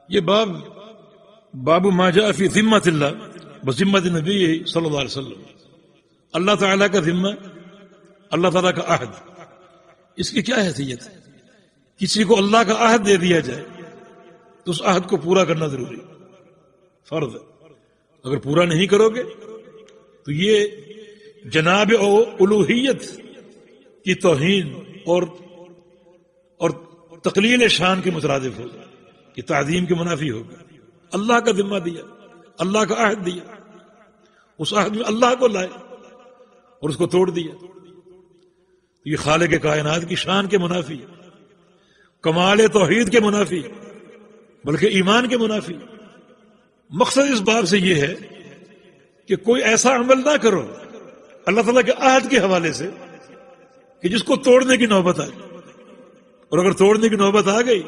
یہ باب ما جاء فی ذمۃ اللہ بذمۃ نبی صلی اللہ علیہ وسلم، اللہ تعالیٰ کا ذمہ، اللہ تعالیٰ کا عہد، اس کی کیا حیثیت ہے؟ کسی کو اللہ کا عہد دے دیا جائے تو اس عہد کو پورا کرنا ضروری، فرض ہے۔ اگر پورا نہیں کرو گے تو یہ جناب الوہیت کی توہین اور تقلیل شان کے مترادف ہوگا، کہ تعظیم کے منافی ہوگا۔ اللہ کا ذمہ دیا، اللہ کا عہد دیا، اس عہد میں اللہ کو لائے اور اس کو توڑ دیا، یہ خالق کائنات کی شان کے منافی، کمال توحید کے منافی، بلکہ ایمان کے منافی۔ مقصد اس باب سے یہ ہے کہ کوئی ایسا عمل نہ کرو اللہ تعالیٰ کے عہد کے حوالے سے کہ جس کو توڑنے کی نوبت آئے، اور اگر توڑنے کی نوبت آ گئی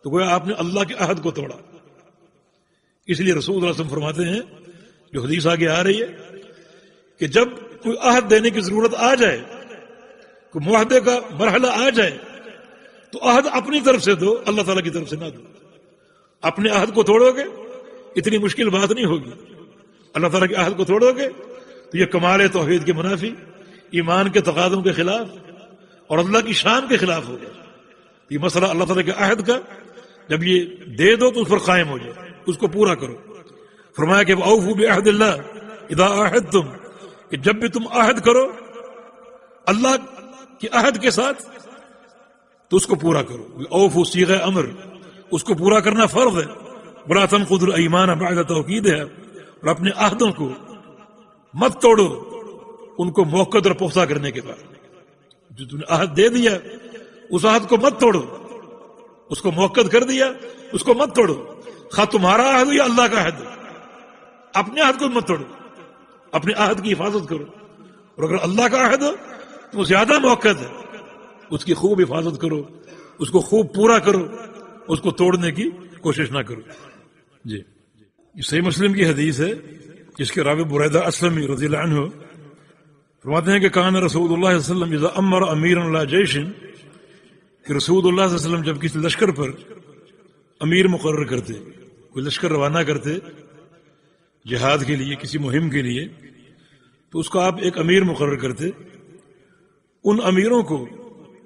تو گویا آپ نے اللہ کے عہد کو توڑا۔ اس لیے رسول اللہ صلی اللہ علیہ وسلم فرماتے ہیں، جو حدیث آگے آ رہی ہے، کہ جب کوئی عہد دینے کی ضرورت آ جائے، کوئی معاہدے کا مرحلہ آ جائے، تو عہد اپنی طرف سے دو، اللہ تعالیٰ کی طرف سے نہ دو۔ اپنے عہد کو توڑو گے اتنی مشکل بات نہیں ہوگی، اللہ تعالیٰ کے عہد کو توڑو گے تو یہ کمال توحید کے منافی، ایمان کے تقاضوں کے خلاف اور اللہ کی شان کے خلاف ہوگا۔ یہ مسئلہ اللہ تعالیٰ کے عہد کا جب یہ دے دو تو اس پر قائم ہو جائے، اس کو پورا کرو۔ فرمایا کہ اوفوا بعہد اللہ اذا عاہدتم، کہ جب بھی تم عہد کرو اللہ کے عہد کے ساتھ تو اس کو پورا کرو۔ اوفوا صیغہ امر، اس کو پورا کرنا فرض ہے۔ ولا تنقضوا الایمان بعد توکیدها، اور اپنے عہدوں کو مت توڑو ان کو موقت اور پختہ کرنے کے بعد۔ جو تم نے عہد دے دیا اس عہد کو مت توڑو، اس کو موقت کر دیا اس کو مت توڑو، خواہ تمہارا عہد ہو یا اللہ کا عہد، اپنے عہد کو مت توڑو، اپنے عہد کی حفاظت کرو، اور اگر اللہ کا عہد ہو تو وہ زیادہ موقت ہے، اس کی خوب حفاظت کرو، اس کو خوب پورا کرو، اس کو توڑنے کی کوشش نہ کرو۔ جی، یہ صحیح مسلم کی حدیث ہے، جس کے راوی بریدہ اسلمی رضی اللہ عنہ فرماتے ہیں کہ کان رسول اللہ صلی اللہ علیہ وسلم اذا امر امیر علی جیش، کہ رسول اللہ صلی اللہ علیہ وسلم جب کسی لشکر پر امیر مقرر کرتے، کوئی لشکر روانہ کرتے جہاد کے لیے، کسی مہم کے لیے، تو اس کا آپ ایک امیر مقرر کرتے۔ ان امیروں کو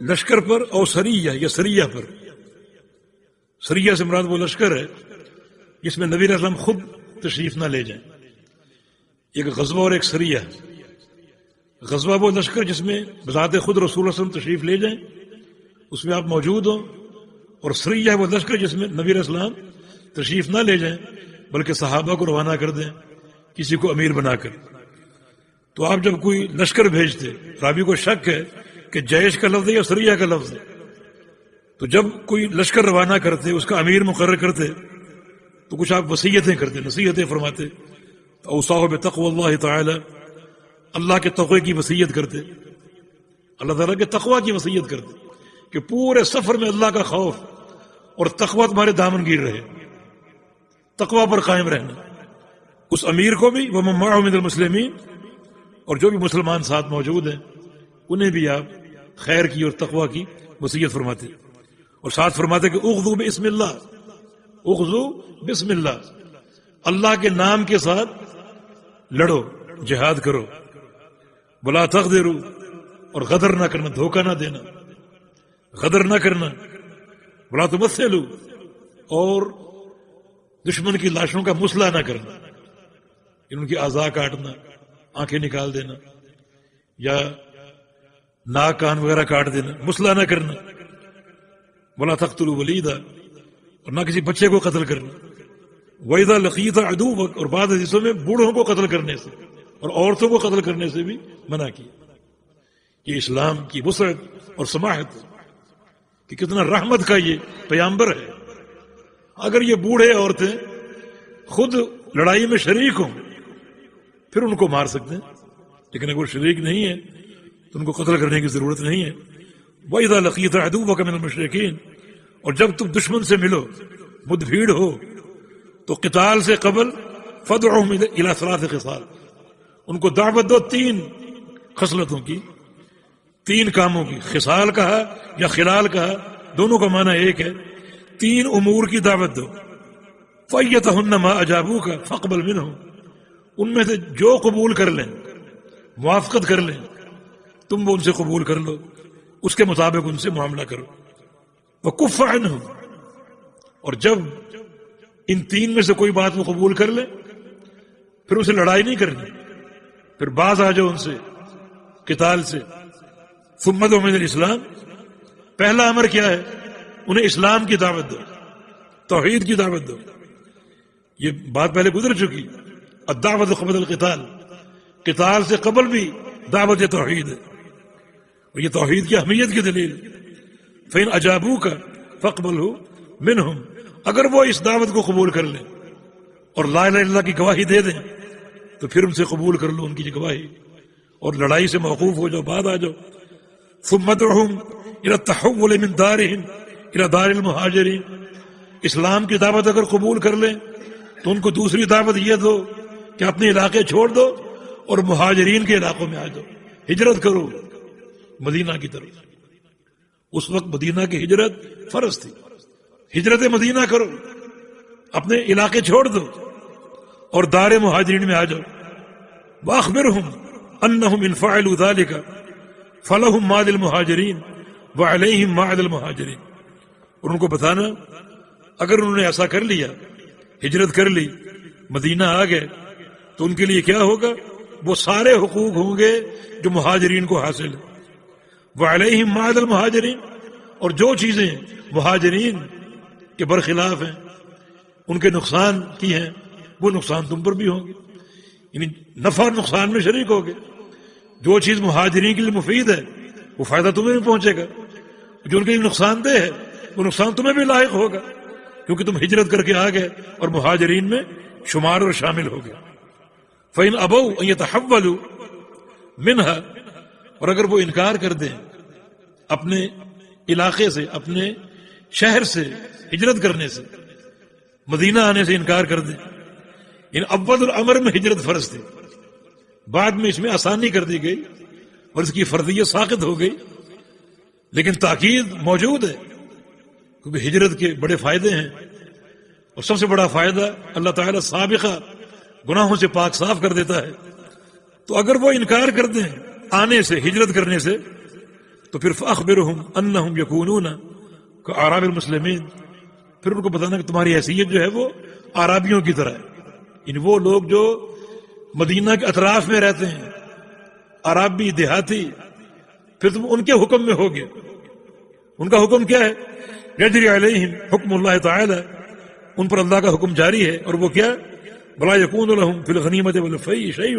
لشکر پر اور سریہ یا سریہ پر، سریہ سے مراد وہ لشکر ہے جس میں نبی علیہ السلام خود تشریف نہ لے جائیں۔ ایک غزوہ اور ایک سریہ۔ غزوہ وہ لشکر جس میں بذات خود رسول اللہ صلی اللہ علیہ وسلم تشریف لے جائیں، اس میں آپ موجود ہوں، اور سریہ وہ لشکر جس میں نبی علیہ السلام تشریف نہ لے جائیں بلکہ صحابہ کو روانہ کر دیں کسی کو امیر بنا کر۔ تو آپ جب کوئی لشکر بھیجتے، راوی کو شک ہے کہ جیش کا لفظ ہے یا سریہ کا لفظ ہے، تو جب کوئی لشکر روانہ کرتے، اس کا امیر مقرر کرتے، تو کچھ آپ وصیتیں کرتے، نصیحتیں فرماتے۔ تو اوصاہ بتقوی اللہ تعالی، اللہ کے تقوی کی وصیت کرتے، اللہ تعالیٰ کے تقوی کی وصیت کرتے کہ پورے سفر میں اللہ کا خوف اور تقوی تمہارے دامن گیر رہے، تقوی پر قائم رہنا۔ اس امیر کو بھی ومن معه من المسلمین، اور جو بھی مسلمان ساتھ موجود ہیں انہیں بھی آپ خیر کی اور تقوی کی وصیت فرماتے، اور ساتھ فرماتے کہ اغزو بسم اللہ، اغزو بسم اللہ، اللہ کے نام کے ساتھ لڑو، جہاد کرو۔ ولا تغدروا، اور غدر نہ کرنا، دھوکہ نہ دینا، غدر نہ کرنا۔ ولا تمثلوا، اور دشمن کی لاشوں کا مسئلہ نہ کرنا، ان کی اعضاء کاٹنا، آنکھیں نکال دینا یا ناک کان وغیرہ کاٹ دینا، مسئلہ نہ کرنا۔ ولا تقتلوا ولیدا، اور نہ کسی بچے کو قتل کرنا۔ وَإِذَا لَقِيتَ عَدُوَّكَ، اور بعض حدیثوں میں بوڑھوں کو قتل کرنے سے اور عورتوں کو قتل کرنے سے بھی منع کیا۔ یہ اسلام کی وسعت اور سماحت کہ کتنا رحمت کا یہ پیامبر ہے۔ اگر یہ بوڑھے عورتیں خود لڑائی میں شریک ہوں پھر ان کو مار سکتے ہیں، لیکن اگر وہ شریک نہیں ہے تو ان کو قتل کرنے کی ضرورت نہیں ہے۔ وَإِذَا لَقِيتَ عَدُوَّكَ مِنَ الْمُشْرِكِينَ، اور جب تم دشمن سے ملو، مد بھیڑ ہو، تو قتال سے قبل فَادْعُهُمْ إِلَى ثَلَاثِ خِصَالٍ، ان کو دعوت دو 3 خصلتوں کی، 3 کاموں کی۔ خصال کہا یا خلال کہا، دونوں کا معنی ایک ہے۔ 3 امور کی دعوت دو، فَأَيَّتَهُنَّ مَا أَجَابُوكَ فَاقْبَلْ مِنْهُمْ، ان میں سے جو قبول کر لیں، موافقت کر لیں، تم وہ ان سے قبول کر لو، اس کے مطابق ان سے معاملہ کرو۔ وَكُفَّ عَنْهُمْ، اور جب ان 3 میں سے کوئی بات وہ قبول کر لیں، پھر اسے لڑائی نہیں کرنی، پھر باز آ جاؤ ان سے قتال سے۔ ثُمَّ ادْعُ مِنَ الْإِسْلَامِ، پہلا امر کیا ہے؟ انہیں اسلام کی دعوت دو، توحید کی دعوت دو۔ یہ بات پہلے گزر چکی، الدعوت قبل القتال، قتال سے قبل بھی دعوت توحید ہے، اور یہ توحید کی اہمیت کی دلیل۔ فَإِنْ أَجَابُوكَ فَاقْبَلْهُ مِنْهُمْ، اگر وہ اس دعوت کو قبول کر لیں اور لا الہ الا اللہ کی گواہی دے دیں تو پھر ان سے قبول کر لو ان کی گواہی، اور لڑائی سے موقوف ہو جاؤ، بعد آ جاؤ۔ ثُمَّ ادْعُهُمْ إِلَى التَّحَوُّلِ مِنْ دَارِهِمْ إِلَى دَارِ الْمُهَاجِرِينَ، اسلام کی دعوت اگر قبول کر لیں تو ان کو دوسری دعوت یہ دو کہ اپنے علاقے چھوڑ دو اور مہاجرین کے علاقوں میں آ جاؤ، ہجرت کرو مدینہ کی طرف۔ اس وقت مدینہ کی ہجرت فرض تھی، ہجرت مدینہ کرو، اپنے علاقے چھوڑ دو اور دار مہاجرین میں آ جاؤ۔ وَأَخْبِرْهُمْ أَنَّهُمْ إِنْ فَعَلُوا ذَلِكَ فَلَهُمْ مَا لِلْمُهَاجِرِينَ وَعَلَيْهِمْ مَا عَلَى الْمُهَاجِرِينَ، اور ان کو بتانا اگر انہوں نے ایسا کر لیا، ہجرت کر لی، مدینہ آ گئے، تو ان کے لیے کیا ہوگا؟ وہ سارے حقوق ہوں گے جو مہاجرین کو حاصل ہے۔ وَعَلَيْهِمْ مَا عَلَى الْمُهَاجِرِينَ، اور جو چیزیں مہاجرین کے برخلاف ہیں، ان کے نقصان کی ہیں، وہ نقصان تم پر بھی ہوں گے، یعنی نفع نقصان میں شریک ہوگے۔ جو چیز مہاجرین کے لیے مفید ہے وہ فائدہ تمہیں بھی پہنچے گا، جو ان کے لیے نقصان دہ ہے وہ نقصان تمہیں بھی لاحق ہوگا، کیونکہ تم ہجرت کر کے آ گئے اور مہاجرین میں شمار اور شامل ہو گئے۔ فَإِنْ أَبَوْا أَنْ يَتَحَوَّلُوا مِنْهَا، اور اگر وہ انکار کر دیں اپنے علاقے سے، اپنے شہر سے ہجرت کرنے سے، مدینہ آنے سے انکار کر دیں، ان اول الامر میں ہجرت فرض تھی، بعد میں اس میں آسانی کر دی گئی اور اس کی فرضیت ساقط ہو گئی، لیکن تاکید موجود ہے، کیونکہ ہجرت کے بڑے فائدے ہیں، اور سب سے بڑا فائدہ اللہ تعالیٰ سابقہ گناہوں سے پاک صاف کر دیتا ہے۔ تو اگر وہ انکار کر دیں آنے سے، ہجرت کرنے سے، تو پھر فَأَخْبِرْهُمْ أَنَّهُمْ يَكُونُونَ كَأَعْرَابِ الْمُسْلِمِينَ، پھر ان کو بتانا کہ تمہاری حیثیت جو ہے وہ عرابیوں کی طرح ہے، یعنی وہ لوگ جو مدینہ کے اطراف میں رہتے ہیں، عرابی دیہاتی، پھر تم ان کے حکم میں ہوگے۔ ان کا حکم کیا ہے؟ یجری علیہم حکم اللہ تعالی، ان پر اللہ کا حکم جاری ہے، اور وہ کیا؟ بلا یکون لہم فی الغنیمۃ والفیء شیء،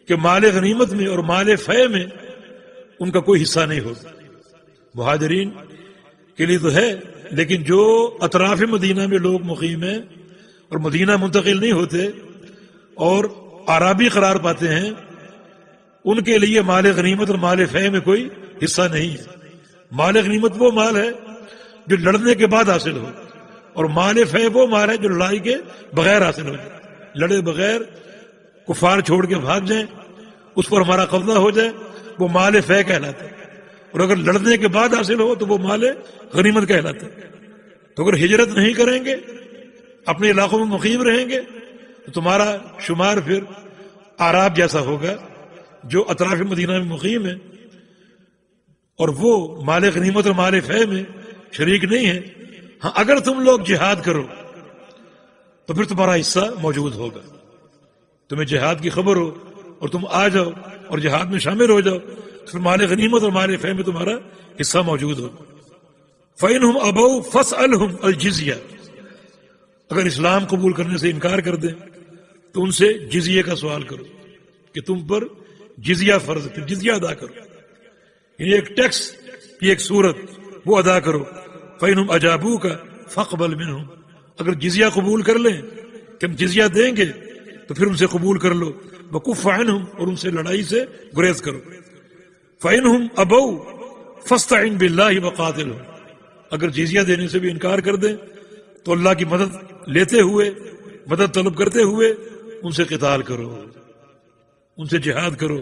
کہ مال غنیمت میں اور مال فیء میں ان کا کوئی حصہ نہیں ہوگا۔ مہاجرین کے لیے تو ہے، لیکن جو اطراف مدینہ میں لوگ مقیم ہیں اور مدینہ منتقل نہیں ہوتے اور عرابی قرار پاتے ہیں، ان کے لیے مال غنیمت اور مال فیء میں کوئی حصہ نہیں ہے۔ مال غنیمت وہ مال ہے جو لڑنے کے بعد حاصل ہو، اور مال فیء وہ مال ہے جو لڑائی کے بغیر حاصل ہو جائے، لڑے بغیر کفار چھوڑ کے بھاگ جائیں، اس پر ہمارا قبضہ ہو جائے، وہ مال فیء کہلاتا ہے، اور اگر لڑنے کے بعد حاصل ہو تو وہ مال غنیمت کہلاتا ہے۔ تو اگر ہجرت نہیں کریں گے، اپنے علاقوں میں مقیم رہیں گے، تو تمہارا شمار پھر اعراب جیسا ہوگا جو اطراف مدینہ میں مقیم ہے، اور وہ مال غنیمت اور مال فیء میں شریک نہیں ہے۔ ہاں اگر تم لوگ جہاد کرو تو پھر تمہارا حصہ موجود ہوگا، تمہیں جہاد کی خبر ہو اور تم آ جاؤ اور جہاد میں شامل ہو جاؤ، پھر مال غنیمت اور مال فیء میں تمہارا حصہ موجود ہوگا۔ فَإِنْهُمْ أَبَوْا فَاسْأَلْهُمْ الْجِزْيَةَ، اگر اسلام قبول کرنے سے انکار کر دیں تو ان سے جزیے کا سوال کرو کہ تم پر جزیہ فرض، پھر جزیہ ادا کرو، یعنی ایک ٹیکس کی ایک صورت وہ ادا کرو۔ فَإِنْهُمْ أَجَابُوكَ فَاقْبَلْ مِنْهُمْ، اگر جزیہ قبول کر لیں کہ ہم جزیہ دیں گے تو پھر ان سے قبول کر لو۔ وَكُفَّ عَنْهُمْ، اور ان سے لڑائی سے گریز کرو۔ فَإِنْهُمْ أَبَوْا فَاسْتَعِنْ بِاللَّهِ وَقَاتِلْهُمْ، اگر جزیہ دینے سے بھی انکار کر دیں تو اللہ کی مدد لیتے ہوئے، مدد طلب کرتے ہوئے ان سے قتال کرو، ان سے جہاد کرو۔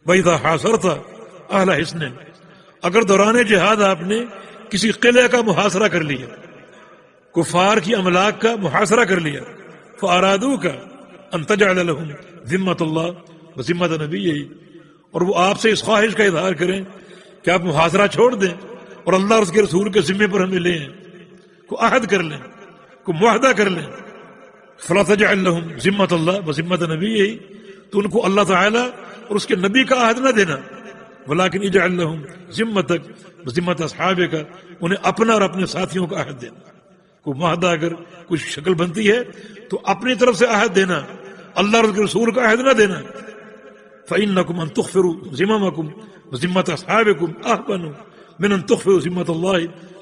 وَإِذَا حَاصَرْتَ أَهْلَ حِصْنٍ، اگر دوران جہاد آپ نے کسی قلعے کا محاصرہ کر لیا، کفار کی املاک کا محاصرہ کر لیا، فارادوک ان تجعل لهم ذمۃ اللہ وذمۃ نبیہ، اور وہ آپ سے اس خواہش کا اظہار کریں کہ آپ محاصرہ چھوڑ دیں اور اللہ اور اس کے رسول کے ذمے پر ہمیں لیں، کو عہد کر لیں، کو معاہدہ کر لیں، فلا تجعل لهم ذمۃ اللہ وذمۃ نبیہ، تو ان کو اللہ تعالیٰ اور اس کے نبی کا عہد نہ دینا، ولکن اجعل لهم ذمتک وذمۃ اصحابک، انہیں اپنا اور اپنے ساتھیوں کا عہد دینا، کوئی معاہدہ اگر کچھ شکل بنتی ہے تو اپنی طرف سے عہد دینا، اللہ اور اس کے رسول کا عہد نہ دینا۔ فإنکم ان تخفروا ذممکم وذمۃ اصحابکم احسن من ان تخفروا ذمۃ اللہ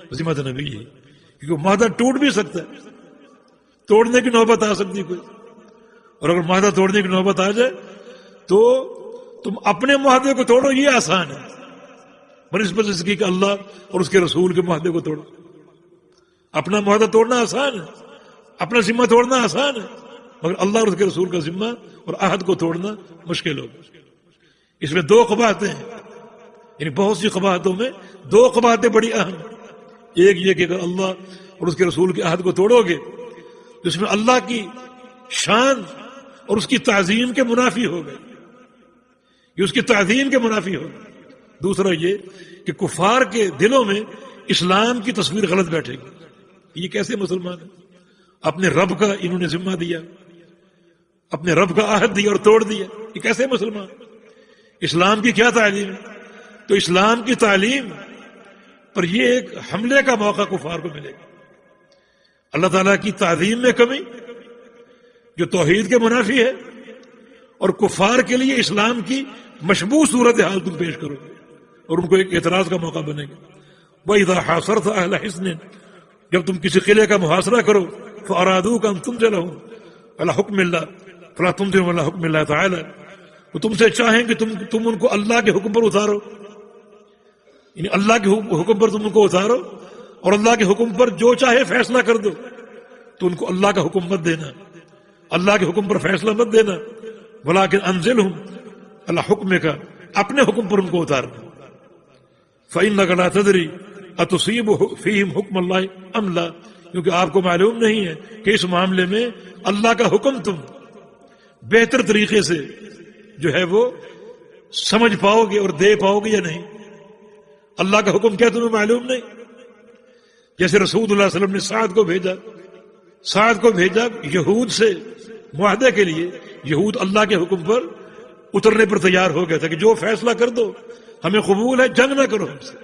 وذمۃ نبیہ، کیونکہ معاہدہ ٹوٹ بھی سکتا ہے، توڑنے کی نوبت آ سکتی کوئی، اور اگر معاہدہ توڑنے کی نوبت آ جائے تو تم اپنے معاہدے کو توڑو، یہ آسان ہے بنسبت اس کی کہ اللہ اور اس کے رسول کے معاہدے کو توڑو۔ اپنا معاہدہ توڑنا آسان ہے، اپنا ذمہ توڑنا آسان ہے، مگر اللہ اور اس کے رسول کا ذمہ اور عہد کو توڑنا مشکل ہوگا۔ اس میں دو قباحتیں ہیں، یعنی بہت سی قباحتوں میں دو قباحتیں بڑی اہم، ایک یہ کہ اگر اللہ اور اس کے رسول کے عہد کو توڑو گے تو اس میں اللہ کی شان اور اس کی تعظیم کے منافی ہو گئے، یہ اس کی تعظیم کے منافی ہو گئے۔ دوسرا یہ کہ کفار کے دلوں میں اسلام کی تصویر غلط بیٹھے گی، یہ کیسے مسلمان ہیں؟ اپنے رب کا انہوں نے ذمہ دیا، اپنے رب کا عہد دیا اور توڑ دیا، یہ کیسے مسلمان؟ اسلام کی کیا تعلیم ہے؟ تو اسلام کی تعلیم پر یہ ایک حملے کا موقع کفار کو ملے گا۔ اللہ تعالیٰ کی تعظیم میں کمی جو توحید کے منافی ہے، اور کفار کے لیے اسلام کی مشبوہ صورتحال تم پیش کرو گے اور ان کو ایک اعتراض کا موقع بنے گا۔ وَإِذَا حَاصَرْتَ أَهْلَ حِصْنٍ، جب تم کسی قلعے کا محاصرہ کرو، فَأَرَادُوكَ أَن تُنْزِلَهُمْ عَلَى حُكْمِ اللَّهِ فَلَا تُنْزِلْهُمْ عَلَى حُكْمِ اللَّهِ تَعَالَى، وہ تم سے چاہیں کہ تم ان کو اللہ کے حکم پر اتارو، یعنی اللہ کے حکم پر تم ان کو اتارو اور اللہ کے حکم پر جو چاہے فیصلہ کر دو، تو ان کو اللہ کا حکم مت دینا، اللہ کے حکم پر فیصلہ مت دینا، ولیکن انزلہم اللہ حکم کا، اپنے حکم پر ان کو اتارنا۔ فإنک لا تدری اتصیب فیہم حکم اللہ ام لا، کیونکہ آپ کو معلوم نہیں ہے کہ اس معاملے میں اللہ کا حکم تم بہتر طریقے سے جو ہے وہ سمجھ پاؤ گے اور دے پاؤ گے یا نہیں۔ اللہ کا حکم کیا تمہیں معلوم نہیں؟ جیسے رسول اللہ علیہ وسلم نے سعد کو بھیجا یہود سے معاہدے کے لیے، یہود اللہ کے حکم پر اترنے پر تیار ہو گیا تھا کہ جو فیصلہ کر دو ہمیں قبول ہے، جنگ نہ کرو ہم سے،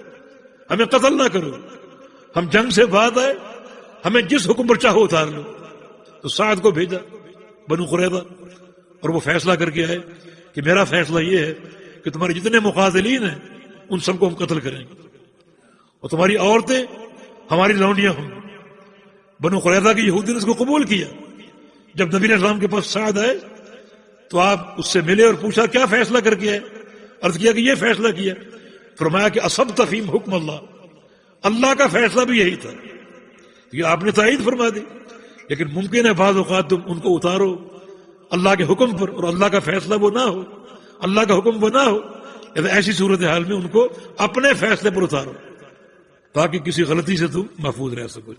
ہمیں قتل نہ کرو، ہم جنگ سے بعد آئے، ہمیں جس حکم پر چاہو اتار لو۔ تو سعد کو بھیجا بنو قریظہ، اور وہ فیصلہ کر کے آئے کہ میرا فیصلہ یہ ہے کہ تمہارے جتنے مقاتلین ہیں ان سب کو ہم قتل کریں گے، اور تمہاری عورتیں ہماری لونڈیاں ہوں۔ بنو قریظہ کے یہودی نے اس کو قبول کیا۔ جب نبی علیہ السلام کے پاس سعد آئے تو آپ اس سے ملے اور پوچھا کیا فیصلہ کر کے آئے؟ عرض کیا کہ یہ فیصلہ کیا۔ فرمایا کہ اصبت فیم حکم اللہ کا فیصلہ بھی یہی تھا، یہ آپ نے تائید فرما دی، لیکن ممکن ہے بعض اوقات تم ان کو اتارو اللہ کے حکم پر اور اللہ کا فیصلہ وہ نہ ہو، اللہ کا حکم وہ نہ ہو، ایسی صورتحال میں ان کو اپنے فیصلے پر اتارو تاکہ کسی غلطی سے تم محفوظ رہ سکو۔